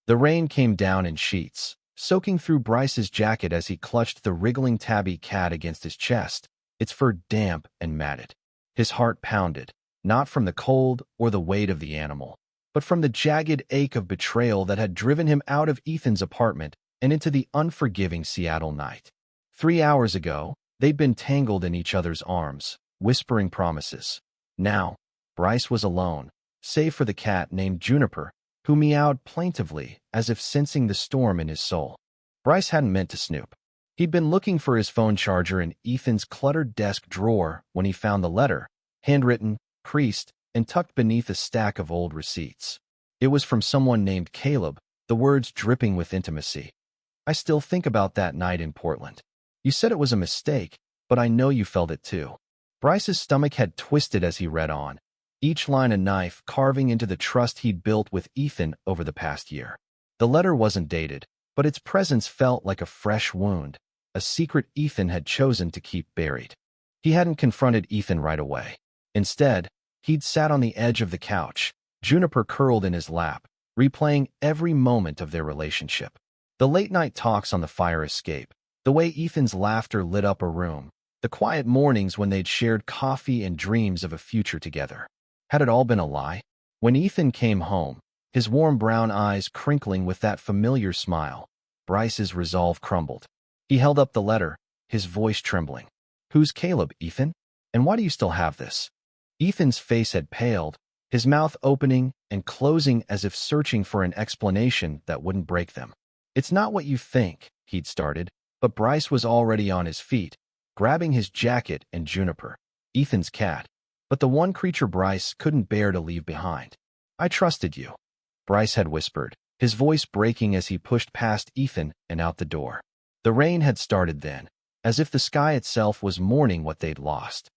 The rain came down in sheets, soaking through Bryce's jacket as he clutched the wriggling tabby cat against his chest, its fur damp and matted. His heart pounded, not from the cold or the weight of the animal, but from the jagged ache of betrayal that had driven him out of Ethan's apartment and into the unforgiving Seattle night. 3 hours ago, they'd been tangled in each other's arms, whispering promises. Now, Bryce was alone, save for the cat named Juniper, who meowed plaintively as if sensing the storm in his soul. Bryce hadn't meant to snoop. He'd been looking for his phone charger in Ethan's cluttered desk drawer when he found the letter, handwritten, creased, and tucked beneath a stack of old receipts. It was from someone named Caleb, the words dripping with intimacy. I still think about that night in Portland. You said it was a mistake, but I know you felt it too. Bryce's stomach had twisted as he read on, each line a knife carving into the trust he'd built with Ethan over the past year. The letter wasn't dated, but its presence felt like a fresh wound, a secret Ethan had chosen to keep buried. He hadn't confronted Ethan right away. Instead, he'd sat on the edge of the couch, Juniper curled in his lap, replaying every moment of their relationship. The late-night talks on the fire escape, the way Ethan's laughter lit up a room, the quiet mornings when they'd shared coffee and dreams of a future together. Had it all been a lie? When Ethan came home, his warm brown eyes crinkling with that familiar smile, Bryce's resolve crumbled. He held up the letter, his voice trembling. Who's Caleb, Ethan? And why do you still have this? Ethan's face had paled, his mouth opening and closing as if searching for an explanation that wouldn't break them. It's not what you think, he'd started, but Bryce was already on his feet, grabbing his jacket and Juniper, Ethan's cat, but the one creature Bryce couldn't bear to leave behind. I trusted you, Bryce had whispered, his voice breaking as he pushed past Ethan and out the door. The rain had started then, as if the sky itself was mourning what they'd lost.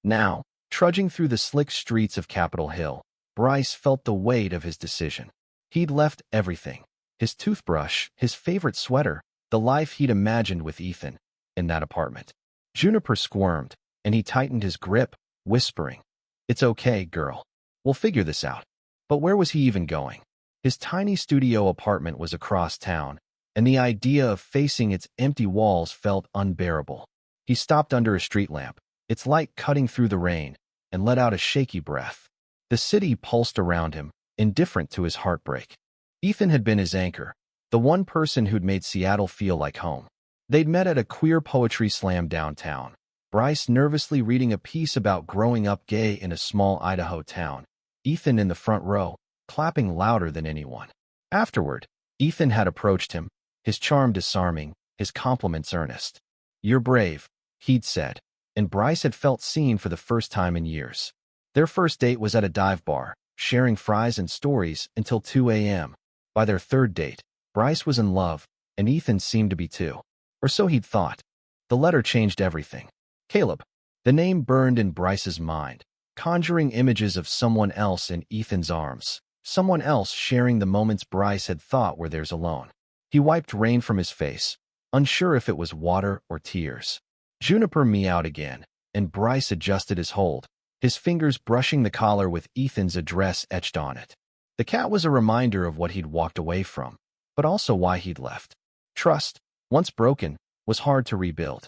Now, trudging through the slick streets of Capitol Hill, Bryce felt the weight of his decision. He'd left everything, his toothbrush, his favorite sweater, the life he'd imagined with Ethan, in that apartment. Juniper squirmed, and he tightened his grip, whispering, "It's okay, girl. We'll figure this out." But where was he even going? His tiny studio apartment was across town, and the idea of facing its empty walls felt unbearable. He stopped under a street lamp, its light cutting through the rain, and let out a shaky breath. The city pulsed around him, indifferent to his heartbreak. Ethan had been his anchor, the one person who'd made Seattle feel like home. They'd met at a queer poetry slam downtown, Bryce nervously reading a piece about growing up gay in a small Idaho town, Ethan in the front row, clapping louder than anyone. Afterward, Ethan had approached him, his charm disarming, his compliments earnest. "You're brave," he'd said, and Bryce had felt seen for the first time in years. Their first date was at a dive bar, sharing fries and stories until 2 a.m. By their third date, Bryce was in love, and Ethan seemed to be too. Or so he'd thought. The letter changed everything. Caleb. The name burned in Bryce's mind, conjuring images of someone else in Ethan's arms, someone else sharing the moments Bryce had thought were theirs alone. He wiped rain from his face, unsure if it was water or tears. Juniper meowed again, and Bryce adjusted his hold, his fingers brushing the collar with Ethan's address etched on it. The cat was a reminder of what he'd walked away from, but also why he'd left. Trust, once broken, was hard to rebuild.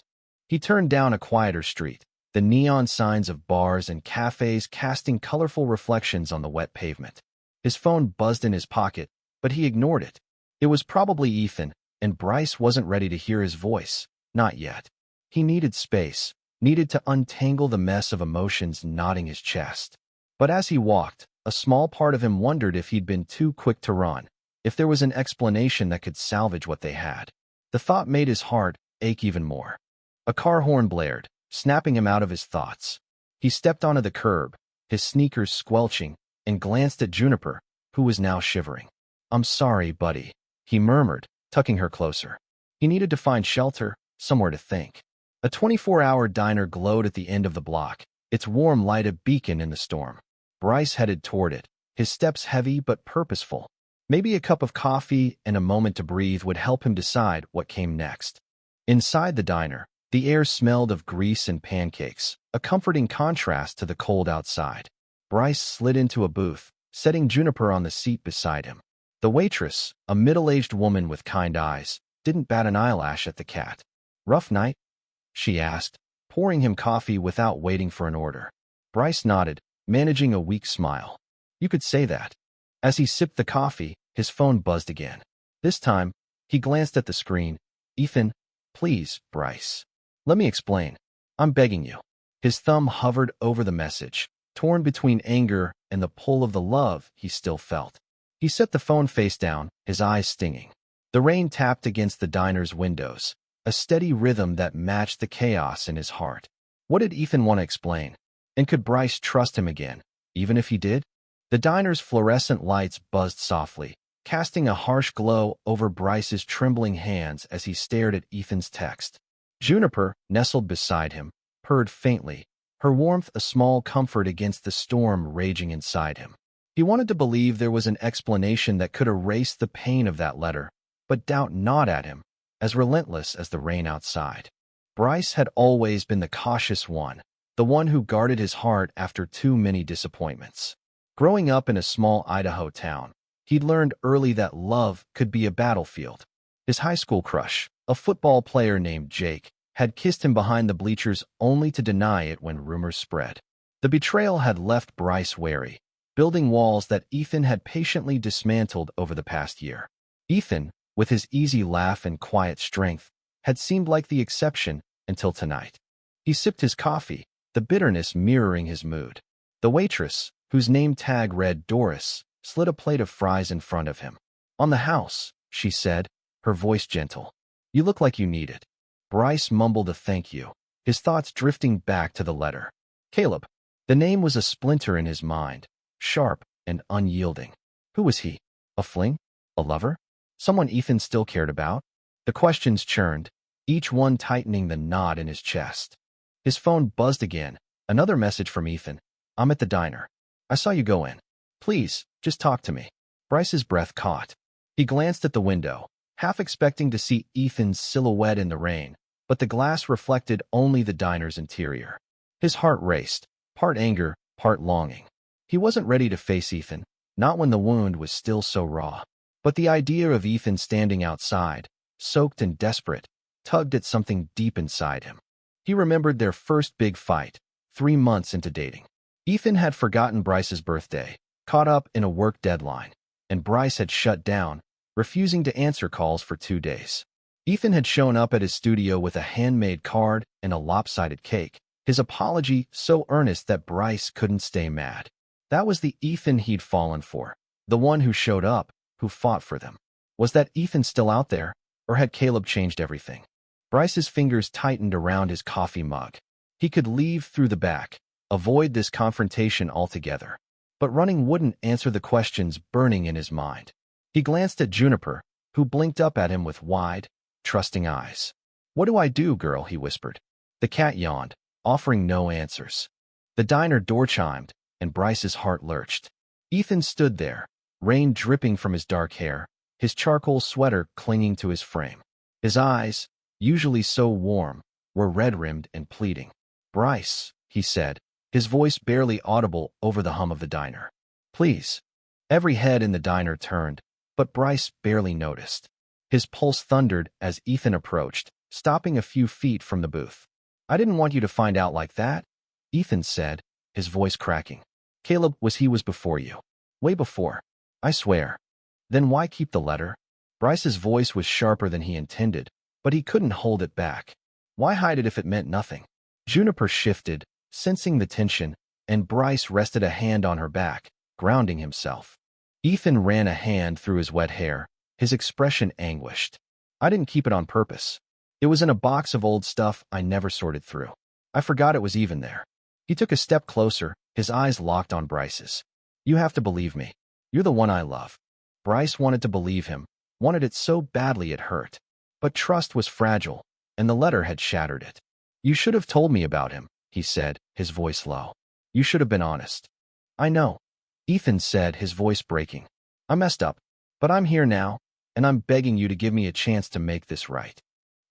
He turned down a quieter street, the neon signs of bars and cafes casting colorful reflections on the wet pavement. His phone buzzed in his pocket, but he ignored it. It was probably Ethan, and Bryce wasn't ready to hear his voice, not yet. He needed space, needed to untangle the mess of emotions knotting his chest. But as he walked, a small part of him wondered if he'd been too quick to run, if there was an explanation that could salvage what they had. The thought made his heart ache even more. A car horn blared, snapping him out of his thoughts. He stepped onto the curb, his sneakers squelching, and glanced at Juniper, who was now shivering. "I'm sorry, buddy," he murmured, tucking her closer. He needed to find shelter, somewhere to think. A 24-hour diner glowed at the end of the block, its warm light a beacon in the storm. Bryce headed toward it, his steps heavy but purposeful. Maybe a cup of coffee and a moment to breathe would help him decide what came next. Inside the diner, the air smelled of grease and pancakes, a comforting contrast to the cold outside. Bryce slid into a booth, setting Juniper on the seat beside him. The waitress, a middle-aged woman with kind eyes, didn't bat an eyelash at the cat. "Rough night?" she asked, pouring him coffee without waiting for an order. Bryce nodded, managing a weak smile. "You could say that." As he sipped the coffee, his phone buzzed again. This time, he glanced at the screen. "Ethan, please, Bryce. Let me explain. I'm begging you." His thumb hovered over the message, torn between anger and the pull of the love he still felt. He set the phone face down, his eyes stinging. The rain tapped against the diner's windows, a steady rhythm that matched the chaos in his heart. What did Ethan want to explain? And could Bryce trust him again, even if he did? The diner's fluorescent lights buzzed softly, casting a harsh glow over Bryce's trembling hands as he stared at Ethan's text. Juniper, nestled beside him, purred faintly, her warmth a small comfort against the storm raging inside him. He wanted to believe there was an explanation that could erase the pain of that letter, but doubt gnawed at him, as relentless as the rain outside. Bryce had always been the cautious one, the one who guarded his heart after too many disappointments. Growing up in a small Idaho town, he'd learned early that love could be a battlefield. His high school crush, a football player named Jake, had kissed him behind the bleachers only to deny it when rumors spread. The betrayal had left Bryce wary, building walls that Ethan had patiently dismantled over the past year. Ethan, with his easy laugh and quiet strength, had seemed like the exception until tonight. He sipped his coffee, the bitterness mirroring his mood. The waitress, whose name tag read Doris, slid a plate of fries in front of him. "On the house," she said, her voice gentle. "You look like you need it." Bryce mumbled a thank you, his thoughts drifting back to the letter. Caleb. The name was a splinter in his mind, sharp and unyielding. Who was he? A fling? A lover? Someone Ethan still cared about? The questions churned, each one tightening the knot in his chest. His phone buzzed again, another message from Ethan. "I'm at the diner. I saw you go in. Please, just talk to me." Bryce's breath caught. He glanced at the window, half expecting to see Ethan's silhouette in the rain, but the glass reflected only the diner's interior. His heart raced, part anger, part longing. He wasn't ready to face Ethan, not when the wound was still so raw. But the idea of Ethan standing outside, soaked and desperate, tugged at something deep inside him. He remembered their first big fight, 3 months into dating. Ethan had forgotten Bryce's birthday, caught up in a work deadline, and Bryce had shut down, refusing to answer calls for 2 days. Ethan had shown up at his studio with a handmade card and a lopsided cake, his apology so earnest that Bryce couldn't stay mad. That was the Ethan he'd fallen for, the one who showed up, who fought for them. Was that Ethan still out there, or had Caleb changed everything? Bryce's fingers tightened around his coffee mug. He could leave through the back, avoid this confrontation altogether. But running wouldn't answer the questions burning in his mind. He glanced at Juniper, who blinked up at him with wide, trusting eyes. "What do I do, girl?" he whispered. The cat yawned, offering no answers. The diner door chimed, and Bryce's heart lurched. Ethan stood there, rain dripping from his dark hair, his charcoal sweater clinging to his frame. His eyes, usually so warm, were red-rimmed and pleading. "Bryce," he said, his voice barely audible over the hum of the diner. "Please." Every head in the diner turned, but Bryce barely noticed. His pulse thundered as Ethan approached, stopping a few feet from the booth. "I didn't want you to find out like that," Ethan said, his voice cracking. "Caleb was before you. Way before. I swear." "Then why keep the letter?" Bryce's voice was sharper than he intended, but he couldn't hold it back. Why hide it if it meant nothing? Juniper shifted, sensing the tension, and Bryce rested a hand on her back, grounding himself. Ethan ran a hand through his wet hair, his expression anguished. "I didn't keep it on purpose. It was in a box of old stuff I never sorted through. I forgot it was even there." He took a step closer, his eyes locked on Bryce's. "You have to believe me. You're the one I love." Bryce wanted to believe him, wanted it so badly it hurt. But trust was fragile, and the letter had shattered it. "You should have told me about him," he said, his voice low. "You should have been honest." "I know," Ethan said, his voice breaking. "I messed up, but I'm here now, and I'm begging you to give me a chance to make this right."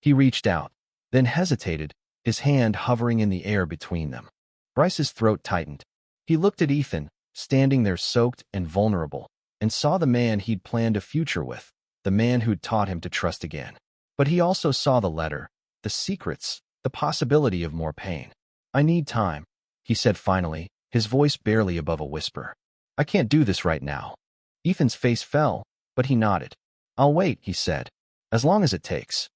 He reached out, then hesitated, his hand hovering in the air between them. Bryce's throat tightened. He looked at Ethan, standing there soaked and vulnerable, and saw the man he'd planned a future with, the man who'd taught him to trust again. But he also saw the letter, the secrets, the possibility of more pain. "I need time," he said finally, his voice barely above a whisper. "I can't do this right now." Ethan's face fell, but he nodded. "I'll wait," he said, "as long as it takes."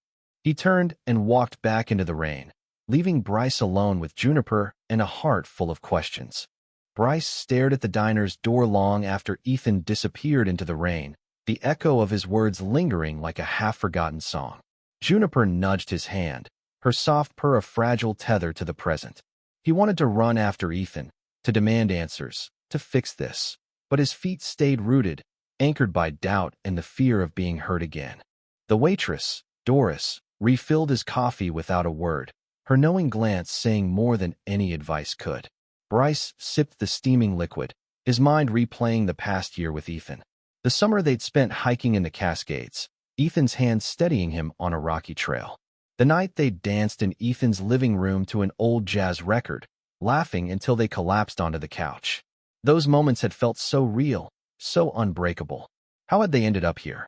He turned and walked back into the rain, leaving Bryce alone with Juniper and a heart full of questions. Bryce stared at the diner's door long after Ethan disappeared into the rain, the echo of his words lingering like a half-forgotten song. Juniper nudged his hand, her soft purr a fragile tether to the present. He wanted to run after Ethan, to demand answers, to fix this, but his feet stayed rooted, anchored by doubt and the fear of being hurt again. The waitress, Doris, refilled his coffee without a word, her knowing glance saying more than any advice could. Bryce sipped the steaming liquid, his mind replaying the past year with Ethan. The summer they'd spent hiking in the Cascades, Ethan's hand steadying him on a rocky trail. The night they'd danced in Ethan's living room to an old jazz record, laughing until they collapsed onto the couch. Those moments had felt so real, so unbreakable. How had they ended up here?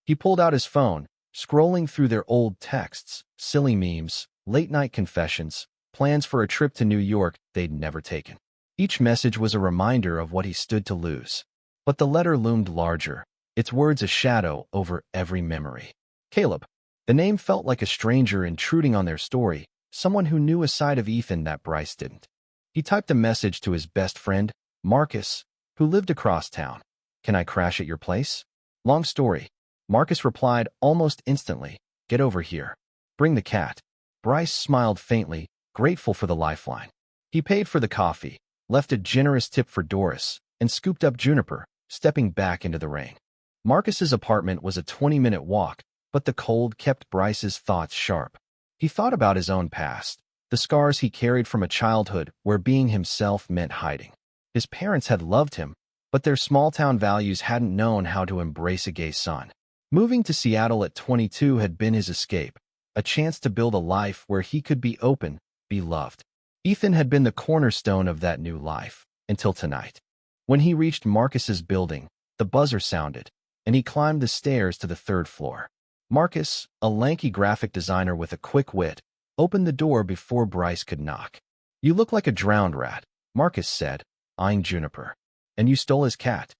He pulled out his phone, scrolling through their old texts, silly memes, late-night confessions, plans for a trip to New York they'd never taken. Each message was a reminder of what he stood to lose. But the letter loomed larger, its words a shadow over every memory. Caleb. The name felt like a stranger intruding on their story, someone who knew a side of Ethan that Bryce didn't. He typed a message to his best friend, Marcus, who lived across town. "Can I crash at your place?" "Long story." Marcus replied almost instantly, "Get over here. Bring the cat." Bryce smiled faintly, grateful for the lifeline. He paid for the coffee, left a generous tip for Doris, and scooped up Juniper, stepping back into the rain. Marcus's apartment was a 20-minute walk, but the cold kept Bryce's thoughts sharp. He thought about his own past, the scars he carried from a childhood where being himself meant hiding. His parents had loved him, but their small-town values hadn't known how to embrace a gay son. Moving to Seattle at 22 had been his escape, a chance to build a life where he could be open, be loved. Ethan had been the cornerstone of that new life, until tonight. When he reached Marcus's building, the buzzer sounded, and he climbed the stairs to the third floor. Marcus, a lanky graphic designer with a quick wit, opened the door before Bryce could knock. "You look like a drowned rat," Marcus said, eyeing Juniper. "And you stole his cat."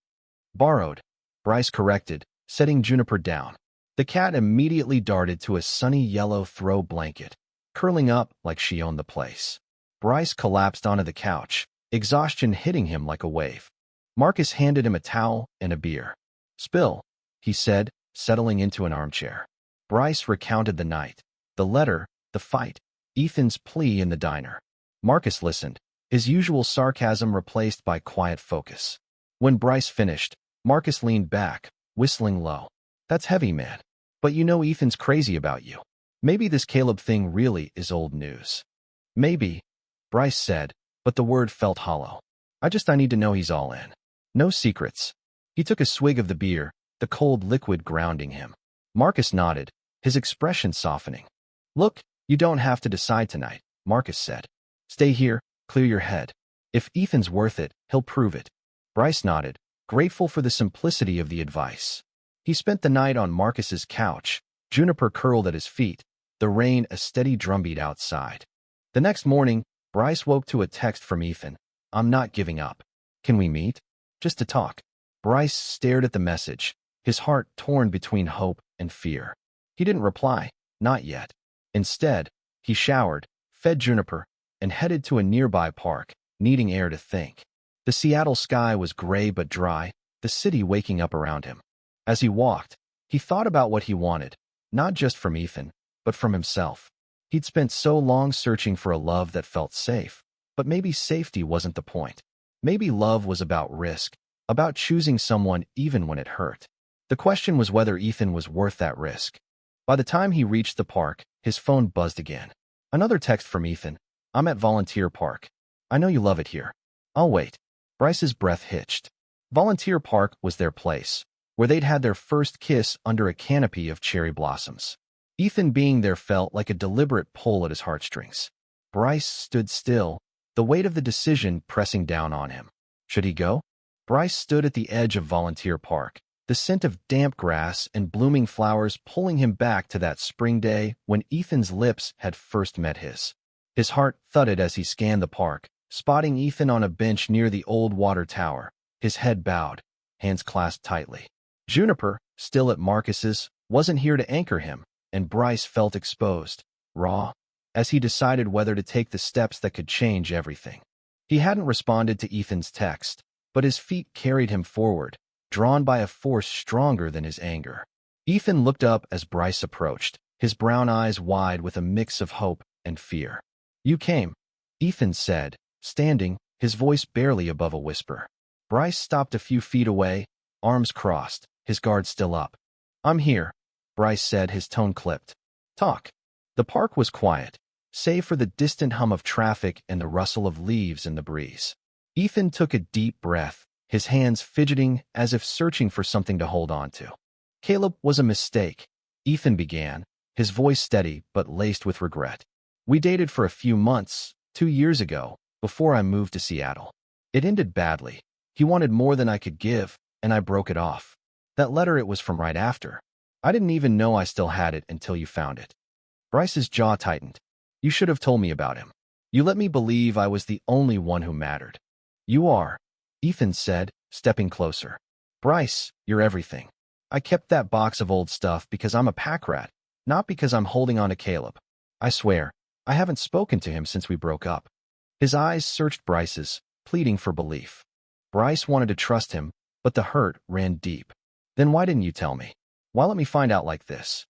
"Borrowed," Bryce corrected, setting Juniper down. The cat immediately darted to a sunny yellow throw blanket, curling up like she owned the place. Bryce collapsed onto the couch, exhaustion hitting him like a wave. Marcus handed him a towel and a beer. "Spill," he said, settling into an armchair. Bryce recounted the night, the letter, the fight, Ethan's plea in the diner. Marcus listened, his usual sarcasm replaced by quiet focus. When Bryce finished, Marcus leaned back, whistling low. "That's heavy, man. But you know Ethan's crazy about you. Maybe this Caleb thing really is old news." "Maybe," Bryce said, but the word felt hollow. I need to know he's all in. No secrets." He took a swig of the beer, the cold liquid grounding him. Marcus nodded, his expression softening. "Look, you don't have to decide tonight," Marcus said. "Stay here, clear your head. If Ethan's worth it, he'll prove it." Bryce nodded, grateful for the simplicity of the advice. He spent the night on Marcus's couch, Juniper curled at his feet, the rain a steady drumbeat outside. The next morning, Bryce woke to a text from Ethan. "I'm not giving up. Can we meet? Just to talk." Bryce stared at the message, his heart torn between hope and fear. He didn't reply, not yet. Instead, he showered, fed Juniper, and headed to a nearby park, needing air to think. The Seattle sky was gray but dry, the city waking up around him. As he walked, he thought about what he wanted, not just from Ethan, but from himself. He'd spent so long searching for a love that felt safe, but maybe safety wasn't the point. Maybe love was about risk, about choosing someone even when it hurt. The question was whether Ethan was worth that risk. By the time he reached the park, his phone buzzed again. Another text from Ethan. "I'm at Volunteer Park. I know you love it here. I'll wait." Bryce's breath hitched. Volunteer Park was their place, where they'd had their first kiss under a canopy of cherry blossoms. Ethan being there felt like a deliberate pull at his heartstrings. Bryce stood still, the weight of the decision pressing down on him. Should he go? Bryce stood at the edge of Volunteer Park, the scent of damp grass and blooming flowers pulling him back to that spring day when Ethan's lips had first met his. His heart thudded as he scanned the park, spotting Ethan on a bench near the old water tower, his head bowed, hands clasped tightly. Juniper, still at Marcus's, wasn't here to anchor him, and Bryce felt exposed, raw, as he decided whether to take the steps that could change everything. He hadn't responded to Ethan's text, but his feet carried him forward, drawn by a force stronger than his anger. Ethan looked up as Bryce approached, his brown eyes wide with a mix of hope and fear. "You came," Ethan said, standing, his voice barely above a whisper. Bryce stopped a few feet away, arms crossed, his guard still up. "I'm here," Bryce said, his tone clipped. "Talk." The park was quiet, save for the distant hum of traffic and the rustle of leaves in the breeze. Ethan took a deep breath, his hands fidgeting as if searching for something to hold on to. "Caleb was a mistake," Ethan began, his voice steady but laced with regret. "We dated for a few months, 2 years ago, before I moved to Seattle. It ended badly. He wanted more than I could give, and I broke it off. That letter, it was from right after. I didn't even know I still had it until you found it." Bryce's jaw tightened. "You should have told me about him. You let me believe I was the only one who mattered." "You are," Ethan said, stepping closer. "Bryce, you're everything. I kept that box of old stuff because I'm a pack rat, not because I'm holding on to Caleb. I swear, I haven't spoken to him since we broke up." His eyes searched Bryce's, pleading for belief. Bryce wanted to trust him, but the hurt ran deep. "Then why didn't you tell me? Why let me find out like this?"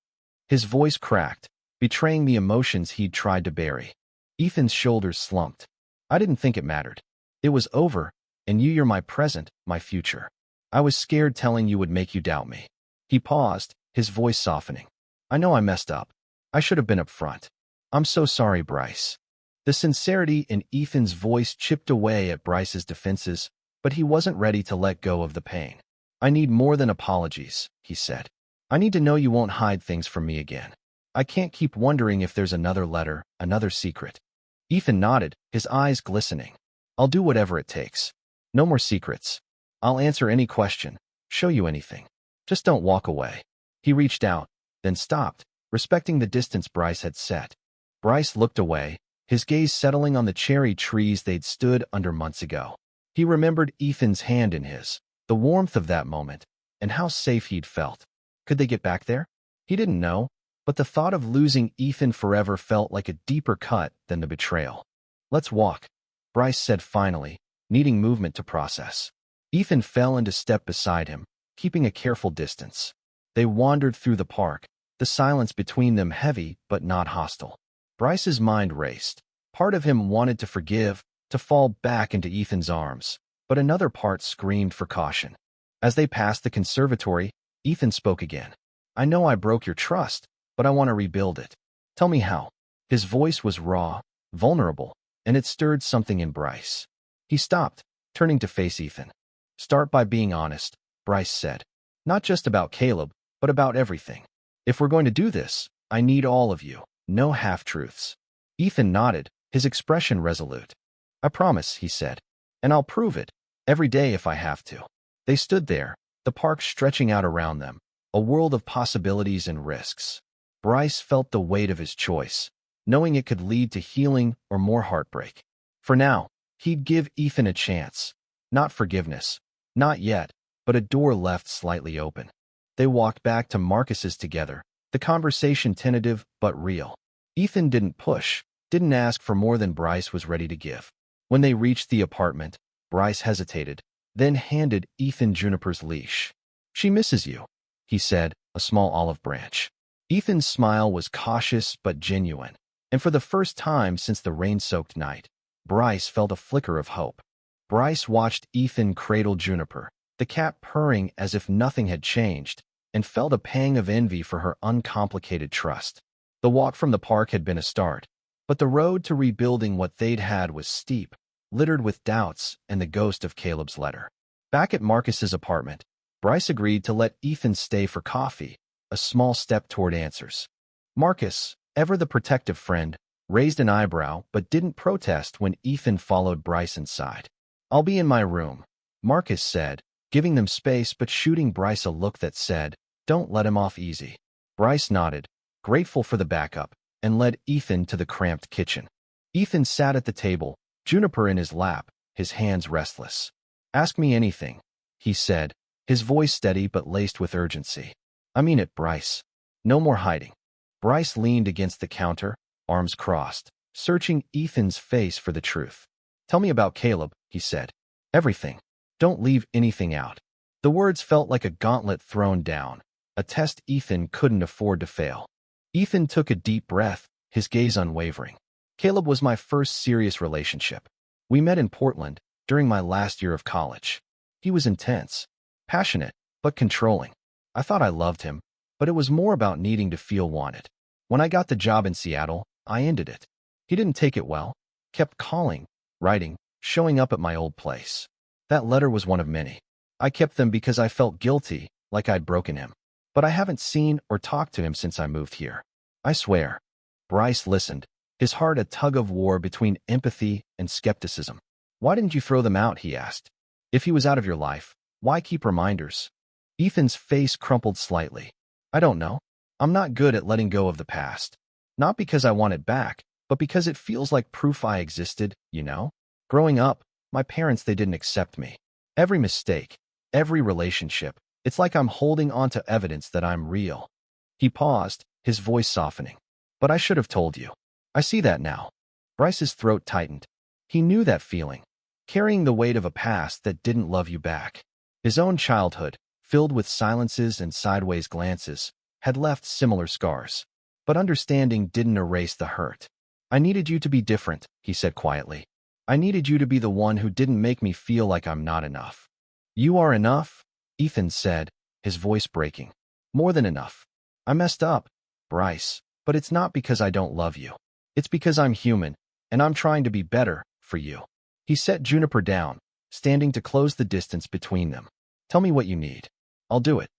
His voice cracked, betraying the emotions he'd tried to bury. Ethan's shoulders slumped. "I didn't think it mattered. It was over, and you're my present, my future. I was scared telling you would make you doubt me." He paused, his voice softening. "I know I messed up. I should have been upfront. I'm so sorry, Bryce." The sincerity in Ethan's voice chipped away at Bryce's defenses, but he wasn't ready to let go of the pain. "I need more than apologies," he said. "I need to know you won't hide things from me again. I can't keep wondering if there's another letter, another secret." Ethan nodded, his eyes glistening. "I'll do whatever it takes. No more secrets. I'll answer any question, show you anything. Just don't walk away." He reached out, then stopped, respecting the distance Bryce had set. Bryce looked away, his gaze settling on the cherry trees they'd stood under months ago. He remembered Ethan's hand in his, the warmth of that moment, and how safe he'd felt. Could they get back there? He didn't know, but the thought of losing Ethan forever felt like a deeper cut than the betrayal. "Let's walk," Bryce said finally, needing movement to process. Ethan fell into step beside him, keeping a careful distance. They wandered through the park, the silence between them heavy but not hostile. Bryce's mind raced. Part of him wanted to forgive, to fall back into Ethan's arms, but another part screamed for caution. As they passed the conservatory, Ethan spoke again. "I know I broke your trust, but I want to rebuild it. Tell me how." His voice was raw, vulnerable, and it stirred something in Bryce. He stopped, turning to face Ethan. "Start by being honest," Bryce said. "Not just about Caleb, but about everything. If we're going to do this, I need all of you, no half-truths." Ethan nodded, his expression resolute. "I promise," he said, "and I'll prove it, every day if I have to." They stood there, the park stretching out around them, a world of possibilities and risks. Bryce felt the weight of his choice, knowing it could lead to healing or more heartbreak. For now, he'd give Ethan a chance. Not forgiveness, not yet, but a door left slightly open. They walked back to Marcus's together, the conversation tentative but real. Ethan didn't push, didn't ask for more than Bryce was ready to give. When they reached the apartment, Bryce hesitated, then handed Ethan Juniper's leash. "She misses you," he said, a small olive branch. Ethan's smile was cautious but genuine, and for the first time since the rain-soaked night, Bryce felt a flicker of hope. Bryce watched Ethan cradle Juniper, the cat purring as if nothing had changed, and felt a pang of envy for her uncomplicated trust. The walk from the park had been a start, but the road to rebuilding what they'd had was steep, littered with doubts and the ghost of Caleb's letter. Back at Marcus's apartment, Bryce agreed to let Ethan stay for coffee, a small step toward answers. Marcus, ever the protective friend, raised an eyebrow but didn't protest when Ethan followed Bryce inside. "I'll be in my room," Marcus said, giving them space but shooting Bryce a look that said, "Don't let him off easy." Bryce nodded, grateful for the backup, and led Ethan to the cramped kitchen. Ethan sat at the table, Juniper in his lap, his hands restless. "Ask me anything," he said, his voice steady but laced with urgency. "I mean it, Bryce. No more hiding." Bryce leaned against the counter, arms crossed, searching Ethan's face for the truth. "Tell me about Caleb," he said. "Everything. Don't leave anything out." The words felt like a gauntlet thrown down, a test Ethan couldn't afford to fail. Ethan took a deep breath, his gaze unwavering. "Caleb was my first serious relationship. We met in Portland, during my last year of college. He was intense, passionate, but controlling. I thought I loved him, but it was more about needing to feel wanted. When I got the job in Seattle, I ended it. He didn't take it well, kept calling, writing, showing up at my old place. That letter was one of many. I kept them because I felt guilty, like I'd broken him. But I haven't seen or talked to him since I moved here. I swear." Bryce listened, his heart a tug-of-war between empathy and skepticism. "Why didn't you throw them out?" he asked. "If he was out of your life, why keep reminders?" Ethan's face crumpled slightly. "I don't know. I'm not good at letting go of the past. Not because I want it back, but because it feels like proof I existed, you know? Growing up, my parents, they didn't accept me. Every mistake, every relationship, it's like I'm holding on to evidence that I'm real." He paused, his voice softening. "But I should have told you. I see that now." Bryce's throat tightened. He knew that feeling, carrying the weight of a past that didn't love you back. His own childhood, filled with silences and sideways glances, had left similar scars. But understanding didn't erase the hurt. "I needed you to be different," he said quietly. "I needed you to be the one who didn't make me feel like I'm not enough." "You are enough," Ethan said, his voice breaking. "More than enough. I messed up, Bryce, but it's not because I don't love you. It's because I'm human, and I'm trying to be better for you." He set Juniper down, standing to close the distance between them. "Tell me what you need. I'll do it."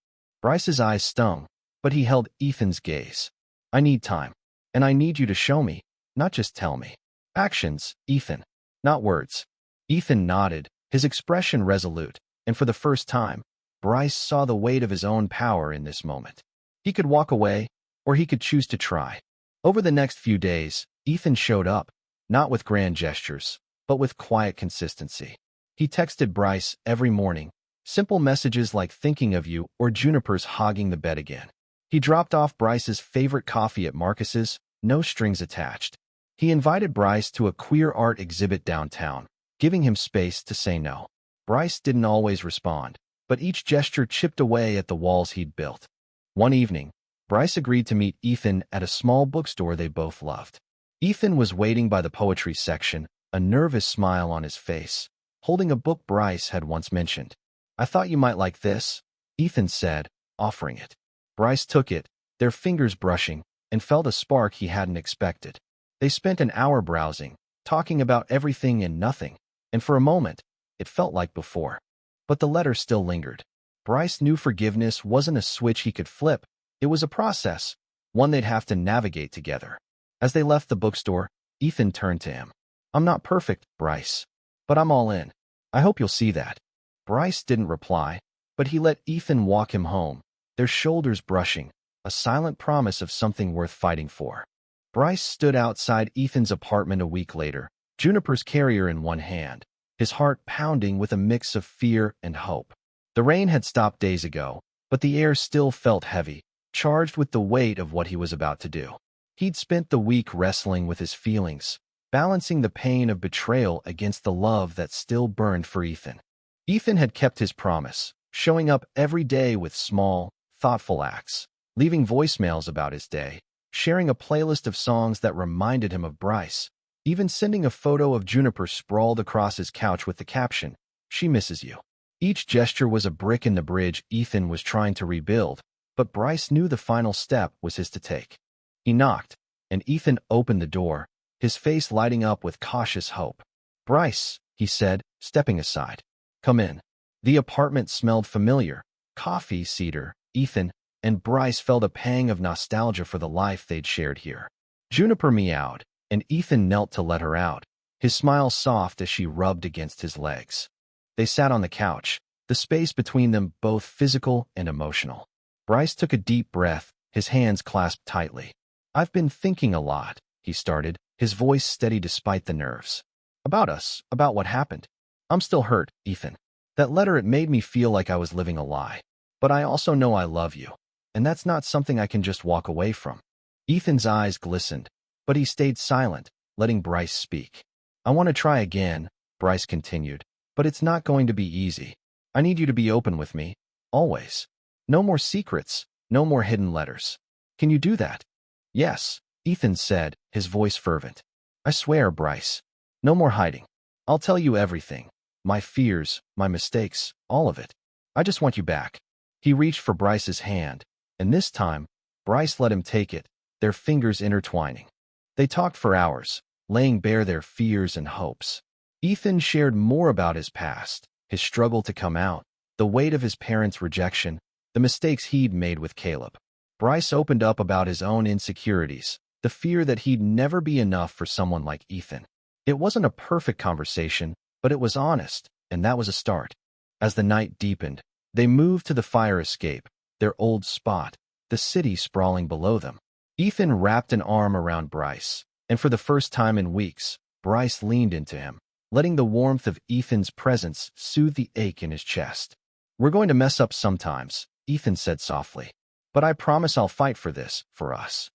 Bryce's eyes stung, but he held Ethan's gaze. "I need time, and I need you to show me, not just tell me. Actions, Ethan, not words." Ethan nodded, his expression resolute, and for the first time, Bryce saw the weight of his own power in this moment. He could walk away, or he could choose to try. Over the next few days, Ethan showed up, not with grand gestures, but with quiet consistency. He texted Bryce every morning, simple messages like "thinking of you" or "Juniper's hogging the bed again." He dropped off Bryce's favorite coffee at Marcus's, no strings attached. He invited Bryce to a queer art exhibit downtown, giving him space to say no. Bryce didn't always respond, but each gesture chipped away at the walls he'd built. One evening, Bryce agreed to meet Ethan at a small bookstore they both loved. Ethan was waiting by the poetry section, a nervous smile on his face, holding a book Bryce had once mentioned. "I thought you might like this," Ethan said, offering it. Bryce took it, their fingers brushing, and felt a spark he hadn't expected. They spent an hour browsing, talking about everything and nothing, and for a moment, it felt like before. But the letter still lingered. Bryce knew forgiveness wasn't a switch he could flip. It was a process, one they'd have to navigate together. As they left the bookstore, Ethan turned to him. "I'm not perfect, Bryce, but I'm all in. I hope you'll see that." Bryce didn't reply, but he let Ethan walk him home, their shoulders brushing, a silent promise of something worth fighting for. Bryce stood outside Ethan's apartment a week later, Juniper's carrier in one hand, his heart pounding with a mix of fear and hope. The rain had stopped days ago, but the air still felt heavy, charged with the weight of what he was about to do. He'd spent the week wrestling with his feelings, balancing the pain of betrayal against the love that still burned for Ethan. Ethan had kept his promise, showing up every day with small, thoughtful acts, leaving voicemails about his day, sharing a playlist of songs that reminded him of Bryce, even sending a photo of Juniper sprawled across his couch with the caption, "She misses you." Each gesture was a brick in the bridge Ethan was trying to rebuild, but Bryce knew the final step was his to take. He knocked, and Ethan opened the door, his face lighting up with cautious hope. "Bryce," he said, stepping aside. "Come in." The apartment smelled familiar, coffee, cedar, Ethan, and Bryce felt a pang of nostalgia for the life they'd shared here. Juniper meowed, and Ethan knelt to let her out, his smile soft as she rubbed against his legs. They sat on the couch, the space between them both physical and emotional. Bryce took a deep breath, his hands clasped tightly. "I've been thinking a lot," he started, his voice steady despite the nerves. "About us, about what happened. I'm still hurt, Ethan. That letter, it made me feel like I was living a lie. But I also know I love you, and that's not something I can just walk away from." Ethan's eyes glistened, but he stayed silent, letting Bryce speak. "I want to try again," Bryce continued, "but it's not going to be easy. I need you to be open with me, always. No more secrets, no more hidden letters. Can you do that?" "Yes," Ethan said, his voice fervent. "I swear, Bryce. No more hiding. I'll tell you everything. My fears, my mistakes, all of it. I just want you back." He reached for Bryce's hand, and this time, Bryce let him take it, their fingers intertwining. They talked for hours, laying bare their fears and hopes. Ethan shared more about his past, his struggle to come out, the weight of his parents' rejection, the mistakes he'd made with Caleb. Bryce opened up about his own insecurities, the fear that he'd never be enough for someone like Ethan. It wasn't a perfect conversation, but it was honest, and that was a start. As the night deepened, they moved to the fire escape, their old spot, the city sprawling below them. Ethan wrapped an arm around Bryce, and for the first time in weeks, Bryce leaned into him, letting the warmth of Ethan's presence soothe the ache in his chest. "We're going to mess up sometimes," Ethan said softly. "But I promise I'll fight for this, for us."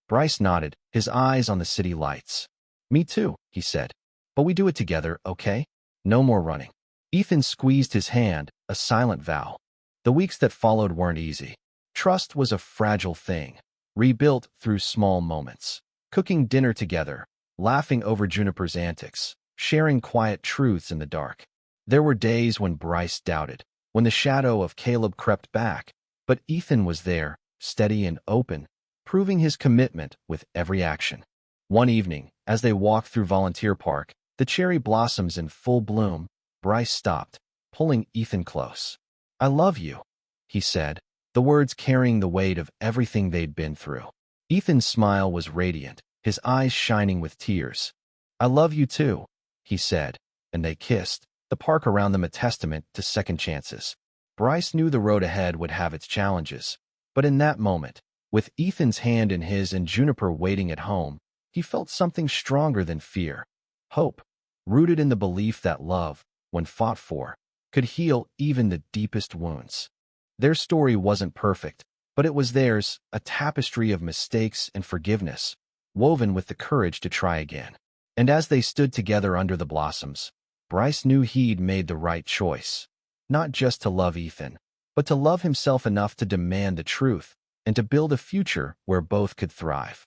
Bryce nodded, his eyes on the city lights. "Me too," he said. "But we do it together, okay? No more running." Ethan squeezed his hand, a silent vow. The weeks that followed weren't easy. Trust was a fragile thing, rebuilt through small moments. Cooking dinner together, laughing over Juniper's antics, sharing quiet truths in the dark. There were days when Bryce doubted, when the shadow of Caleb crept back, but Ethan was there, steady and open, proving his commitment with every action. One evening, as they walked through Volunteer Park, the cherry blossoms in full bloom, Bryce stopped, pulling Ethan close. "I love you," he said, the words carrying the weight of everything they'd been through. Ethan's smile was radiant, his eyes shining with tears. "I love you too," he said, and they kissed, the park around them a testament to second chances. Bryce knew the road ahead would have its challenges, but in that moment, with Ethan's hand in his and Juniper waiting at home, he felt something stronger than fear. Hope, rooted in the belief that love, when fought for, could heal even the deepest wounds. Their story wasn't perfect, but it was theirs, a tapestry of mistakes and forgiveness, woven with the courage to try again. And as they stood together under the blossoms, Bryce knew he'd made the right choice. Not just to love Ethan, but to love himself enough to demand the truth and to build a future where both could thrive.